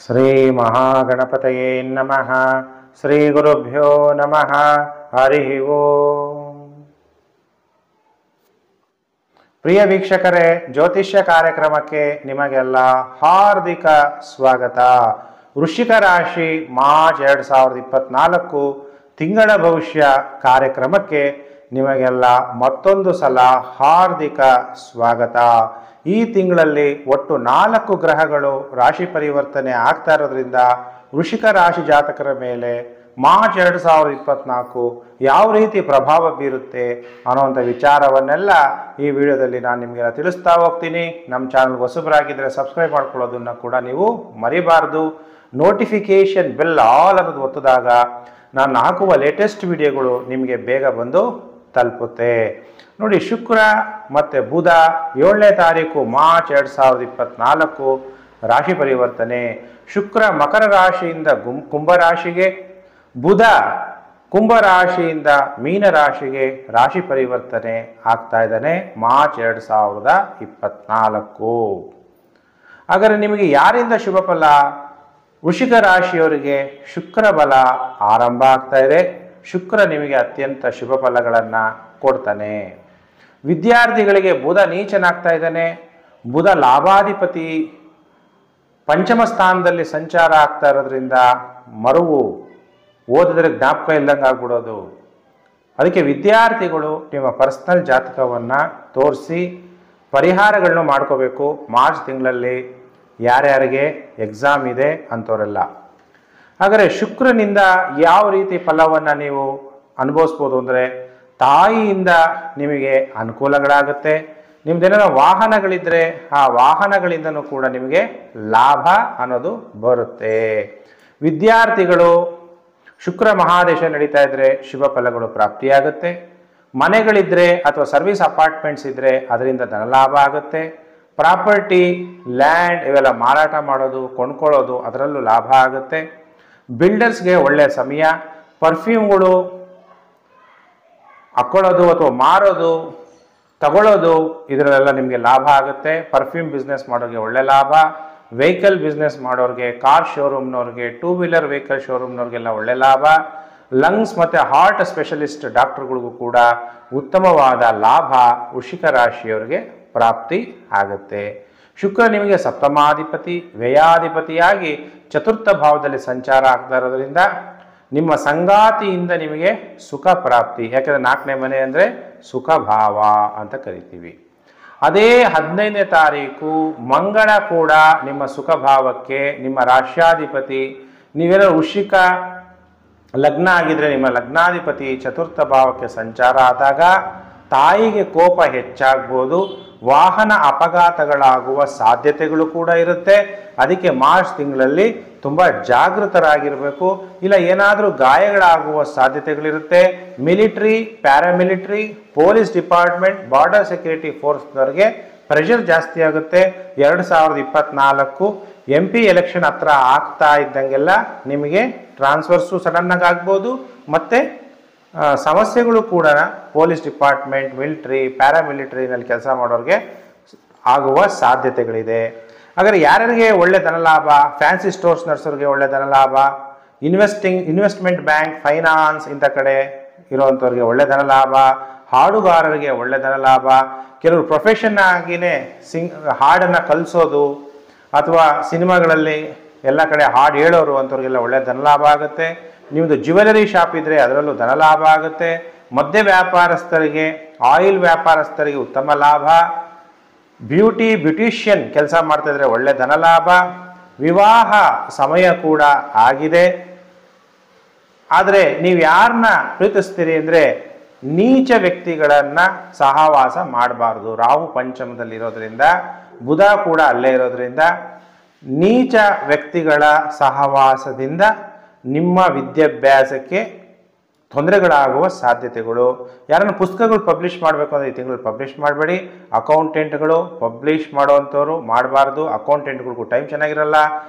ಶ್ರೀ ಮಹಾಗಣಪತಯೇ ನಮಃ. ಶ್ರೀ ಗುರುಭ್ಯೋ ನಮಃ. ಹರಿ ಓಂ. ಪ್ರಿಯ ವೀಕ್ಷಕರೇ, ಜ್ಯೋತಿಷ್ಯ ಕಾರ್ಯಕ್ರಮಕ್ಕೆ ನಿಮಗೆಲ್ಲ ಹಾರ್ದಿಕ ಸ್ವಾಗತ. ವೃಶ್ಚಿಕ ರಾಶಿ ಮಾರ್ಚ್ 2024 ತಿಂಗಳ ಭವಿಷ್ಯ ಕಾರ್ಯಕ್ರಮಕ್ಕೆ ನಿಮಗೆಲ್ಲ ಮತ್ತೊಂದು ಸಲ ಹಾರ್ದಿಕ ಸ್ವಾಗತ. ಈ ತಿಂಗಳಲ್ಲಿ ಒಟ್ಟು 4 ಗ್ರಹಗಳು ರಾಶಿ ಪರಿವರ್ತನೆ ಆಗ್ತಾ ಇರೋದ್ರಿಂದ ವೃಶ್ಚಿಕ ರಾಶಿ ಜಾತಕರ ಮೇಲೆ ಮಾರ್ಚ್ 2024 ಯಾವ ರೀತಿ ಪ್ರಭಾವ ಬೀರುತ್ತೆ ಅನ್ನೋಂಥ ವಿಚಾರವನ್ನೆಲ್ಲ ಈ ವಿಡಿಯೋದಲ್ಲಿ ನಾನು ನಿಮಗೆಲ್ಲ ತಿಳಿಸ್ತಾ ಹೋಗ್ತೀನಿ. ನಮ್ಮ ಚಾನಲ್ಗೆ ಹೊಸಬರಾಗಿದ್ದರೆ ಸಬ್ಸ್ಕ್ರೈಬ್ ಮಾಡ್ಕೊಳ್ಳೋದನ್ನು ಕೂಡ ನೀವು ಮರಿಬಾರ್ದು. ನೋಟಿಫಿಕೇಶನ್ ಬೆಲ್ ಆಲ್ ಅನ್ನೋದು ಒತ್ತಿದಾಗ ನಾನು ಹಾಕುವ ಲೇಟೆಸ್ಟ್ ವಿಡಿಯೋಗಳು ನಿಮಗೆ ಬೇಗ ಬಂದು ತಲುಪುತ್ತೆ. ನೋಡಿ, ಶುಕ್ರ ಮತ್ತು ಬುಧ 7ನೇ ತಾರೀಕು ಮಾರ್ಚ್ 2024 ರಾಶಿ ಪರಿವರ್ತನೆ. ಶುಕ್ರ ಮಕರ ರಾಶಿಯಿಂದ ಕುಂಭರಾಶಿಗೆ, ಬುಧ ಕುಂಭರಾಶಿಯಿಂದ ಮೀನ ರಾಶಿಗೆ ರಾಶಿ ಪರಿವರ್ತನೆ ಆಗ್ತಾ ಇದ್ದಾನೆ ಮಾರ್ಚ್ 2024. ಹಾಗಾದರೆ ನಿಮಗೆ ಯಾರಿಂದ ಶುಭ ಫಲ? ವೃಶ್ಚಿಕ ರಾಶಿಯವರಿಗೆ ಶುಕ್ರ ಬಲ ಆರಂಭ ಆಗ್ತಾ ಇದೆ. ಶುಕ್ರ ನಿಮಗೆ ಅತ್ಯಂತ ಶುಭ ಫಲಗಳನ್ನು ಕೊಡ್ತಾನೆ. ವಿದ್ಯಾರ್ಥಿಗಳಿಗೆ ಬುಧ ನೀಚನಾಗ್ತಾ ಇದ್ದಾನೆ. ಬುಧ ಲಾಭಾಧಿಪತಿ ಪಂಚಮ ಸ್ಥಾನದಲ್ಲಿ ಸಂಚಾರ ಆಗ್ತಾ ಇರೋದ್ರಿಂದ ಮರುವು, ಓದಿದ್ರೆ ಜ್ಞಾಪಕ ಇಲ್ಲದಂಗೆ ಆಗ್ಬಿಡೋದು. ಅದಕ್ಕೆ ವಿದ್ಯಾರ್ಥಿಗಳು ನಿಮ್ಮ ಪರ್ಸನಲ್ ಜಾತಕವನ್ನು ತೋರಿಸಿ ಪರಿಹಾರಗಳನ್ನು ಮಾಡ್ಕೋಬೇಕು. ಮಾರ್ಚ್ ತಿಂಗಳಲ್ಲಿ ಯಾರ್ಯಾರಿಗೆ ಎಕ್ಸಾಮ್ ಇದೆ ಅಂಥವರೆಲ್ಲ. ಹಾಗಾದರೆ ಶುಕ್ರನಿಂದ ಯಾವ ರೀತಿ ಫಲವನ್ನು ನೀವು ಅನುಭವಿಸ್ಬೋದು ಅಂದರೆ, ತಾಯಿಯಿಂದ ನಿಮಗೆ ಅನುಕೂಲಗಳಾಗುತ್ತೆ. ನಿಮ್ದೇನಾರ ವಾಹನಗಳಿದ್ದರೆ ಆ ವಾಹನಗಳಿಂದನೂ ಕೂಡ ನಿಮಗೆ ಲಾಭ ಅನ್ನೋದು ಬರುತ್ತೆ. ವಿದ್ಯಾರ್ಥಿಗಳು ಶುಕ್ರ ಮಹಾದೇಶ ನಡೀತಾ ಇದ್ದರೆ ಶುಭ ಫಲಗಳು ಪ್ರಾಪ್ತಿಯಾಗುತ್ತೆ. ಮನೆಗಳಿದ್ದರೆ ಅಥವಾ ಸರ್ವಿಸ್ ಅಪಾರ್ಟ್ಮೆಂಟ್ಸ್ ಇದ್ದರೆ ಅದರಿಂದ ಧನಲಾಭ ಆಗುತ್ತೆ. ಪ್ರಾಪರ್ಟಿ, ಲ್ಯಾಂಡ್ ಇವೆಲ್ಲ ಮಾರಾಟ ಮಾಡೋದು, ಕೊಂಡ್ಕೊಳ್ಳೋದು ಅದರಲ್ಲೂ ಲಾಭ ಆಗುತ್ತೆ. ಬಿಲ್ಡರ್ಸ್ಗೆ ಒಳ್ಳೆಯ ಸಮಯ. ಪರ್ಫ್ಯೂಮ್ಗಳು ಹಾಕ್ಕೊಳ್ಳೋದು ಅಥವಾ ಮಾರೋದು, ತಗೊಳ್ಳೋದು ಇದರಲ್ಲೆಲ್ಲ ನಿಮಗೆ ಲಾಭ ಆಗುತ್ತೆ. ಪರ್ಫ್ಯೂಮ್ ಬಿಸ್ನೆಸ್ ಮಾಡೋರಿಗೆ ಒಳ್ಳೆ ಲಾಭ. ವೆಹಿಕಲ್ ಬಿಸ್ನೆಸ್ ಮಾಡೋರಿಗೆ, ಕಾರ್ ಶೋರೂಮ್ನವ್ರಿಗೆ, 2 ವೀಲರ್ ವೆಹಿಕಲ್ ಶೋರೂಮ್ನವ್ರಿಗೆಲ್ಲ ಒಳ್ಳೆ ಲಾಭ. ಲಂಗ್ಸ್ ಮತ್ತು ಹಾರ್ಟ್ ಸ್ಪೆಷಲಿಸ್ಟ್ ಡಾಕ್ಟರ್ಗಳಿಗೂ ಕೂಡ ಉತ್ತಮವಾದ ಲಾಭ ವೃಶ್ಚಿಕ ರಾಶಿಯವರಿಗೆ ಪ್ರಾಪ್ತಿ ಆಗುತ್ತೆ. ಶುಕ್ರ ನಿಮಗೆ ಸಪ್ತಮಾಧಿಪತಿ, ವ್ಯಯಾಧಿಪತಿಯಾಗಿ ಚತುರ್ಥ ಭಾವದಲ್ಲಿ ಸಂಚಾರ ಆಗ್ತಾ ಇರೋದ್ರಿಂದ ನಿಮ್ಮ ಸಂಗಾತಿಯಿಂದ ನಿಮಗೆ ಸುಖ ಪ್ರಾಪ್ತಿ. ಯಾಕಂದರೆ 4ನೇ ಮನೆ ಅಂದರೆ ಸುಖ ಭಾವ ಅಂತ ಕರಿತೀವಿ. ಅದೇ 15ನೇ ತಾರೀಕು ಮಂಗಳ ಕೂಡ ನಿಮ್ಮ ಸುಖ ಭಾವಕ್ಕೆ, ನಿಮ್ಮ ರಾಶ್ಯಾಧಿಪತಿ, ನೀವೇನೋ ವೃಶ್ಚಿಕ ಲಗ್ನ ಆಗಿದ್ರೆ ನಿಮ್ಮ ಲಗ್ನಾಧಿಪತಿ ಚತುರ್ಥ ಭಾವಕ್ಕೆ ಸಂಚಾರ ಆದಾಗ ತಾಯಿಗೆ ಕೋಪ ಹೆಚ್ಚಾಗ್ಬೋದು. ವಾಹನ ಅಪಘಾತಗಳಾಗುವ ಸಾಧ್ಯತೆಗಳು ಕೂಡ ಇರುತ್ತೆ. ಅದಕ್ಕೆ ಮಾರ್ಚ್ ತಿಂಗಳಲ್ಲಿ ತುಂಬ ಜಾಗೃತರಾಗಿರಬೇಕು. ಇಲ್ಲ ಏನಾದರೂ ಗಾಯಗಳಾಗುವ ಸಾಧ್ಯತೆಗಳಿರುತ್ತೆ. Military, paramilitary, police department, border security ಫೋರ್ಸ್ನವ್ರಿಗೆ ಪ್ರೆಷರ್ ಜಾಸ್ತಿ ಆಗುತ್ತೆ. 2024 MP ಎಲೆಕ್ಷನ್ ಹತ್ರ ಆಗ್ತಾ ಇದ್ದಂಗೆಲ್ಲ ನಿಮಗೆ ಟ್ರಾನ್ಸ್ಫರ್ಸು ಸಡನ್ನಾಗಿ ಆಗ್ಬೋದು. ಮತ್ತು ಸಮಸ್ಯೆಗಳು ಕೂಡ ಪೊಲೀಸ್ ಡಿಪಾರ್ಟ್ಮೆಂಟ್, ಮಿಲಿಟ್ರಿ, ಪ್ಯಾರಾಮಿಲಿಟ್ರಿನಲ್ಲಿ ಕೆಲಸ ಮಾಡೋರಿಗೆ ಆಗುವ ಸಾಧ್ಯತೆಗಳಿದೆ. ಹಾಗಾದರೆ ಯಾರ್ಯಾರಿಗೆ ಒಳ್ಳೆ ಧನಲಾಭ? ಫ್ಯಾನ್ಸಿ ಸ್ಟೋರ್ಸ್ ನರ್ಸರಿಗೆ ಒಳ್ಳೆ ಧನಲಾಭ. ಇನ್ವೆಸ್ಟ್ಮೆಂಟ್ ಬ್ಯಾಂಕ್, ಫೈನಾನ್ಸ್ ಇಂಥ ಕಡೆ ಇರೋವಂಥವ್ರಿಗೆ ಒಳ್ಳೆ ಧನಲಾಭ. ಹಾಡುಗಾರರಿಗೆ ಒಳ್ಳೆ ಧನಲಾಭ. ಕೆಲವರು ಪ್ರೊಫೆಷನ್ ಆಗಿಯೇ ಹಾಡನ್ನು ಕಲಿಸೋದು ಅಥವಾ ಸಿನಿಮಾಗಳಲ್ಲಿ ಎಲ್ಲ ಕಡೆ ಹಾಡು ಹೇಳೋರು ಅಂಥವ್ರಿಗೆಲ್ಲ ಒಳ್ಳೆ ಧನಲಾಭ ಆಗುತ್ತೆ. ನಿಮ್ಮದು ಜ್ಯುವೆಲರಿ ಶಾಪ್ ಇದ್ದರೆ ಅದರಲ್ಲೂ ಧನಲಾಭ ಆಗುತ್ತೆ. ಮದ್ಯ ವ್ಯಾಪಾರಸ್ಥರಿಗೆ, ಆಯಿಲ್ ವ್ಯಾಪಾರಸ್ಥರಿಗೆ ಉತ್ತಮ ಲಾಭ. ಬ್ಯೂಟಿಷಿಯನ್ ಕೆಲಸ ಮಾಡ್ತಾಯಿದ್ರೆ ಒಳ್ಳೆ ಧನಲಾಭ. ವಿವಾಹ ಸಮಯ ಕೂಡ ಆಗಿದೆ. ಆದರೆ ನೀವು ಯಾರನ್ನ ಪ್ರೀತಿಸ್ತೀರಿ ಅಂದರೆ ನೀಚ ವ್ಯಕ್ತಿಗಳನ್ನು ಸಹವಾಸ ಮಾಡಬಾರ್ದು. ರಾಹು ಪಂಚಮದಲ್ಲಿರೋದ್ರಿಂದ, ಬುಧ ಕೂಡ ಅಲ್ಲೇ ಇರೋದ್ರಿಂದ ನೀಚ ವ್ಯಕ್ತಿಗಳ ಸಹವಾಸದಿಂದ ನಿಮ್ಮ ವಿದ್ಯಾಭ್ಯಾಸಕ್ಕೆ ತೊಂದರೆಗಳಾಗುವ ಸಾಧ್ಯತೆಗಳು. ಯಾರನ್ನು ಪುಸ್ತಕಗಳು ಪಬ್ಲಿಷ್ ಮಾಡಬೇಕು ಅಂದರೆ ಈ ತಿಂಗಳು ಪಬ್ಲಿಷ್ ಮಾಡಬೇಡಿ. ಅಕೌಂಟೆಂಟ್ಗಳು ಪಬ್ಲಿಷ್ ಮಾಡೋವಂಥವ್ರು ಮಾಡಬಾರ್ದು. ಅಕೌಂಟೆಂಟ್ಗಳಿಗೂ ಟೈಮ್ ಚೆನ್ನಾಗಿರಲ್ಲ,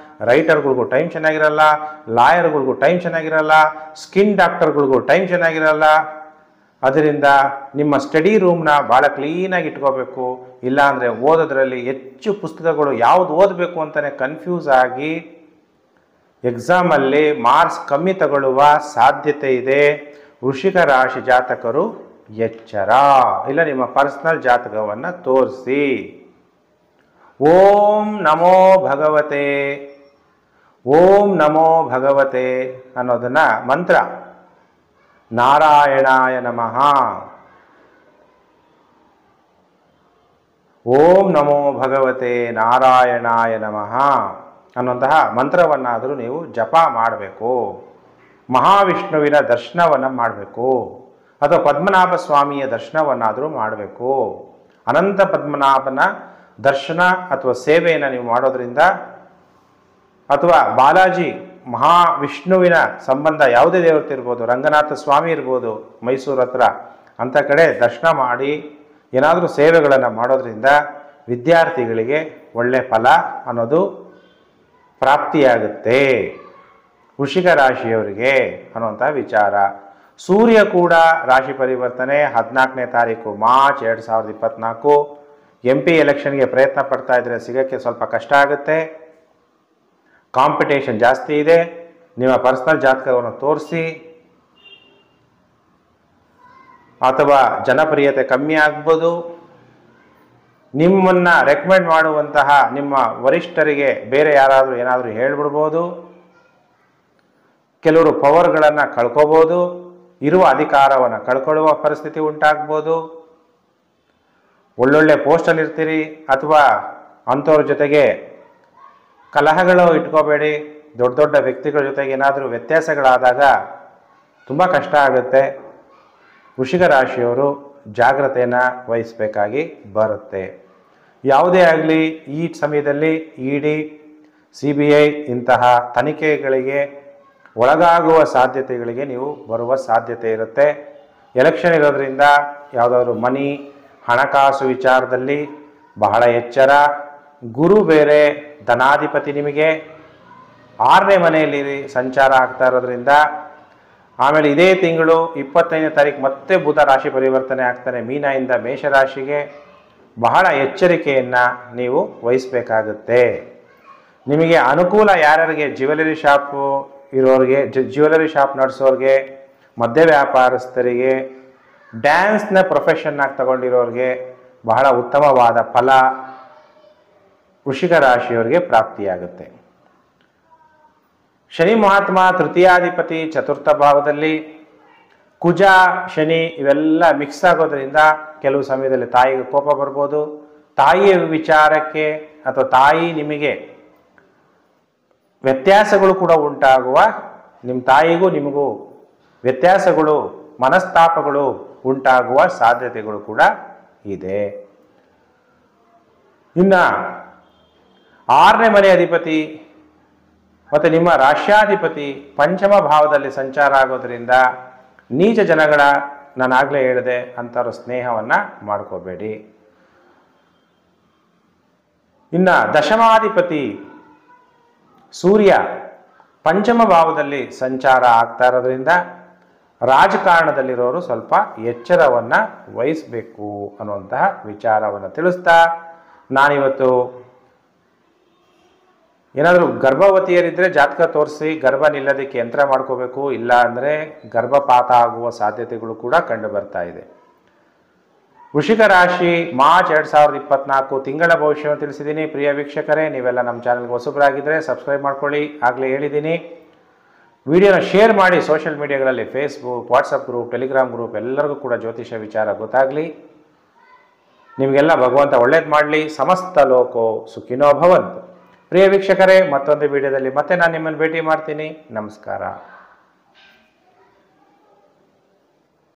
ರೈಟರ್ಗಳಿಗೂ ಟೈಮ್ ಚೆನ್ನಾಗಿರಲ್ಲ, ಲಾಯರ್ಗಳಿಗೂ ಟೈಮ್ ಚೆನ್ನಾಗಿರಲ್ಲ, ಸ್ಕಿನ್ ಡಾಕ್ಟರ್ಗಳಿಗೂ ಟೈಮ್ ಚೆನ್ನಾಗಿರಲ್ಲ. ಅದರಿಂದ ನಿಮ್ಮ ಸ್ಟಡಿ ರೂಮ್ನ ಭಾಳ ಕ್ಲೀನಾಗಿ ಇಟ್ಕೋಬೇಕು. ಇಲ್ಲಾಂದರೆ ಓದೋದ್ರಲ್ಲಿ ಹೆಚ್ಚು ಪುಸ್ತಕಗಳು ಯಾವುದು ಓದಬೇಕು ಅಂತಲೇ ಕನ್ಫ್ಯೂಸ್ ಆಗಿ ಎಕ್ಸಾಮಲ್ಲಿ ಮಾರ್ಕ್ಸ್ ಕಮ್ಮಿ ತಗೊಳ್ಳುವ ಸಾಧ್ಯತೆ ಇದೆ. ವೃಶ್ಚಿಕ ರಾಶಿ ಜಾತಕರು ಎಚ್ಚರ. ಇಲ್ಲ ನಿಮ್ಮ ಪರ್ಸನಲ್ ಜಾತಕವನ್ನು ತೋರಿಸಿ. ಓಂ ನಮೋ ಭಗವತೆ, ಓಂ ನಮೋ ಭಗವತೆ ಅನ್ನೋದನ್ನ ಮಂತ್ರ. ನಾರಾಯಣಾಯ ನಮಃ, ಓಂ ನಮೋ ಭಗವತೆ ನಾರಾಯಣಾಯ ನಮಃ ಅನ್ನುವಂತಹ ಮಂತ್ರವನ್ನಾದರೂ ನೀವು ಜಪ ಮಾಡಬೇಕು. ಮಹಾವಿಷ್ಣುವಿನ ದರ್ಶನವನ್ನು ಮಾಡಬೇಕು, ಅಥವಾ ಪದ್ಮನಾಭ ಸ್ವಾಮಿಯ ದರ್ಶನವನ್ನಾದರೂ ಮಾಡಬೇಕು. ಅನಂತ ಪದ್ಮನಾಭನ ದರ್ಶನ ಅಥವಾ ಸೇವೆಯನ್ನು ನೀವು ಮಾಡೋದ್ರಿಂದ, ಅಥವಾ ಬಾಲಾಜಿ ಮಹಾವಿಷ್ಣುವಿನ ಸಂಬಂಧ ಯಾವುದೇ ದೇವತೆ ಇರ್ಬೋದು, ರಂಗನಾಥ ಸ್ವಾಮಿ ಇರ್ಬೋದು ಮೈಸೂರು ಹತ್ರ, ಅಂಥ ಕಡೆ ದರ್ಶನ ಮಾಡಿ ಏನಾದರೂ ಸೇವೆಗಳನ್ನು ಮಾಡೋದ್ರಿಂದ ವಿದ್ಯಾರ್ಥಿಗಳಿಗೆ ಒಳ್ಳೆಯ ಫಲ ಅನ್ನೋದು ಪ್ರಾಪ್ತಿಯಾಗುತ್ತೆ ವೃಶ್ಚಿಕ ರಾಶಿಯವರಿಗೆ ಅನ್ನುವಂಥ ವಿಚಾರ. ಸೂರ್ಯ ಕೂಡ ರಾಶಿ ಪರಿವರ್ತನೆ 14ನೇ ತಾರೀಕು ಮಾರ್ಚ್ 2024. MP ಎಲೆಕ್ಷನ್ಗೆ ಪ್ರಯತ್ನ ಪಡ್ತಾ ಇದ್ರೆ ಸಿಗೋಕ್ಕೆ ಸ್ವಲ್ಪ ಕಷ್ಟ ಆಗುತ್ತೆ. ಕಾಂಪಿಟೇಷನ್ ಜಾಸ್ತಿ ಇದೆ. ನಿಮ್ಮ ಪರ್ಸನಲ್ ಜಾತಕವನ್ನು ತೋರಿಸಿ, ಅಥವಾ ಜನಪ್ರಿಯತೆ ಕಮ್ಮಿ ಆಗ್ಬೋದು. ನಿಮ್ಮನ್ನು ರೆಕಮೆಂಡ್ ಮಾಡುವಂತಹ ನಿಮ್ಮ ವರಿಷ್ಠರಿಗೆ ಬೇರೆ ಯಾರಾದರೂ ಏನಾದರೂ ಹೇಳ್ಬಿಡ್ಬೋದು. ಕೆಲವರು ಪವರ್ಗಳನ್ನು ಕಳ್ಕೋಬೋದು, ಇರುವ ಅಧಿಕಾರವನ್ನು ಕಳ್ಕೊಳ್ಳುವ ಪರಿಸ್ಥಿತಿ ಉಂಟಾಗ್ಬೋದು. ಒಳ್ಳೊಳ್ಳೆ ಪೋಸ್ಟಲ್ಲಿ ಇರ್ತೀರಿ, ಅಥವಾ ಅಂಥವ್ರ ಜೊತೆಗೆ ಕಲಹಗಳು ಇಟ್ಕೋಬೇಡಿ. ದೊಡ್ಡ ದೊಡ್ಡ ವ್ಯಕ್ತಿಗಳ ಜೊತೆಗೆ ಏನಾದರೂ ವ್ಯತ್ಯಾಸಗಳಾದಾಗ ತುಂಬ ಕಷ್ಟ ಆಗುತ್ತೆ. ವೃಶ್ಚಿಕ ರಾಶಿಯವರು ಜಾಗ್ರತೆಯನ್ನು ವಹಿಸಬೇಕಾಗಿ ಬರುತ್ತೆ. ಯಾವುದೇ ಆಗಲಿ ಈ ಸಮಯದಲ್ಲಿ ED, CBI ಇಂತಹ ತನಿಖೆಗಳಿಗೆ ಒಳಗಾಗುವ ಸಾಧ್ಯತೆಗಳಿಗೆ ನೀವು ಬರುವ ಸಾಧ್ಯತೆ ಇರುತ್ತೆ. ಎಲೆಕ್ಷನ್ ಇರೋದ್ರಿಂದ ಯಾವುದಾದ್ರೂ ಮನಿ, ಹಣಕಾಸು ವಿಚಾರದಲ್ಲಿ ಬಹಳ ಎಚ್ಚರ. ಗುರು ಬೇರೆ ಧನಾಧಿಪತಿ ನಿಮಗೆ 6ನೇ ಮನೆಯಲ್ಲಿ ಸಂಚಾರ ಆಗ್ತಾ ಇರೋದ್ರಿಂದ, ಆಮೇಲೆ ಇದೇ ತಿಂಗಳು 25ನೇ ತಾರೀಕು ಮತ್ತೆ ಬುಧ ರಾಶಿ ಪರಿವರ್ತನೆ ಆಗ್ತಾನೆ ಮೀನದಿಂದ ಮೇಷರಾಶಿಗೆ. ಬಹಳ ಎಚ್ಚರಿಕೆಯನ್ನು ನೀವು ವಹಿಸಬೇಕಾಗುತ್ತೆ. ನಿಮಗೆ ಅನುಕೂಲ ಯಾರ್ಯಾರಿಗೆ ಜ್ಯುವೆಲರಿ ಶಾಪು ಇರೋರಿಗೆ, ಜ್ಯುವೆಲರಿ ಶಾಪ್ ನಡೆಸೋರಿಗೆ, ಮದ್ಯ ವ್ಯಾಪಾರಸ್ಥರಿಗೆ, ಡ್ಯಾನ್ಸ್ನ ಪ್ರೊಫೆಷನ್ನಾಗಿ ತಗೊಂಡಿರೋರಿಗೆ ಬಹಳ ಉತ್ತಮವಾದ ಫಲ ವೃಶ್ಚಿಕ ರಾಶಿಯವರಿಗೆ ಪ್ರಾಪ್ತಿಯಾಗುತ್ತೆ. ಶನಿ ಮಹಾತ್ಮ ತೃತೀಯಾಧಿಪತಿ 4ಥ ಭಾವದಲ್ಲಿ, ಕುಜ ಶನಿ ಇವೆಲ್ಲ ಮಿಕ್ಸ್ ಆಗೋದ್ರಿಂದ ಕೆಲವು ಸಮಯದಲ್ಲಿ ತಾಯಿಗೆ ಕೋಪ ಬರ್ಬೋದು. ತಾಯಿಯ ವಿಚಾರಕ್ಕೆ ಅಥವಾ ತಾಯಿ ನಿಮಗೆ ವ್ಯತ್ಯಾಸಗಳು ಕೂಡ ಉಂಟಾಗುವ, ನಿಮ್ಮ ತಾಯಿಗೂ ನಿಮಗೂ ವ್ಯತ್ಯಾಸಗಳು, ಮನಸ್ತಾಪಗಳು ಉಂಟಾಗುವ ಸಾಧ್ಯತೆಗಳು ಕೂಡ ಇದೆ. ಇನ್ನು 6ನೇ ಮನೆ ಅಧಿಪತಿ ಮತ್ತು ನಿಮ್ಮ ರಾಶ್ಯಾಧಿಪತಿ ಪಂಚಮ ಭಾವದಲ್ಲಿ ಸಂಚಾರ ಆಗೋದ್ರಿಂದ ನೀಚ ಜನಗಳ, ನಾನಾಗಲೇ ಹೇಳಿದೆ ಅಂಥವ್ರ ಸ್ನೇಹವನ್ನು ಮಾಡ್ಕೋಬೇಡಿ. ಇನ್ನು ದಶಮಾಧಿಪತಿ ಸೂರ್ಯ ಪಂಚಮ ಭಾವದಲ್ಲಿ ಸಂಚಾರ ಆಗ್ತಾ ಇರೋದ್ರಿಂದ ರಾಜಕಾರಣದಲ್ಲಿರೋರು ಸ್ವಲ್ಪ ಎಚ್ಚರವನ್ನು ವಹಿಸಬೇಕು ಅನ್ನುವಂತಹ ವಿಚಾರವನ್ನು ತಿಳಿಸ್ತಾ, ನಾನಿವತ್ತು ಏನಾದರೂ ಗರ್ಭವತಿಯರಿದ್ದರೆ ಜಾತಕ ತೋರಿಸಿ ಗರ್ಭ ನಿಲ್ಲೋದಕ್ಕೆ ಯಂತ್ರ ಮಾಡ್ಕೋಬೇಕು, ಇಲ್ಲ ಅಂದರೆ ಗರ್ಭಪಾತ ಆಗುವ ಸಾಧ್ಯತೆಗಳು ಕೂಡ ಕಂಡು ಬರ್ತಾ ಇದೆ. ವೃಶ್ಚಿಕ ರಾಶಿ ಮಾರ್ಚ್ 2024 ತಿಂಗಳ ಭವಿಷ್ಯವನ್ನು ತಿಳಿಸಿದ್ದೀನಿ. ಪ್ರಿಯ ವೀಕ್ಷಕರೇ, ನೀವೆಲ್ಲ ನಮ್ಮ ಚಾನಲ್ಗೆ ಹೊಸಬರಾಗಿದ್ದರೆ ಸಬ್ಸ್ಕ್ರೈಬ್ ಮಾಡ್ಕೊಳ್ಳಿ. ಆಗಲೇ ಹೇಳಿದ್ದೀನಿ. ವಿಡಿಯೋನ ಶೇರ್ ಮಾಡಿ ಸೋಷಿಯಲ್ ಮೀಡಿಯಾಗಳಲ್ಲಿ, Facebook, WhatsApp group, Telegram group ಎಲ್ಲರಿಗೂ ಕೂಡ ಜ್ಯೋತಿಷ ವಿಚಾರ ಗೊತ್ತಾಗಲಿ. ನಿಮಗೆಲ್ಲ ಭಗವಂತ ಒಳ್ಳೇದು ಮಾಡಲಿ. ಸಮಸ್ತ ಲೋಕೋ ಸುಖಿನೋ ಭವಂತು. ಪ್ರಿಯ ವೀಕ್ಷಕರೇ, ಮತ್ತೊಂದು ವಿಡಿಯೋದಲ್ಲಿ ಮತ್ತೆ ನಾನು ನಿಮ್ಮನ್ನು ಭೇಟಿ ಮಾಡ್ತೀನಿ. ನಮಸ್ಕಾರ.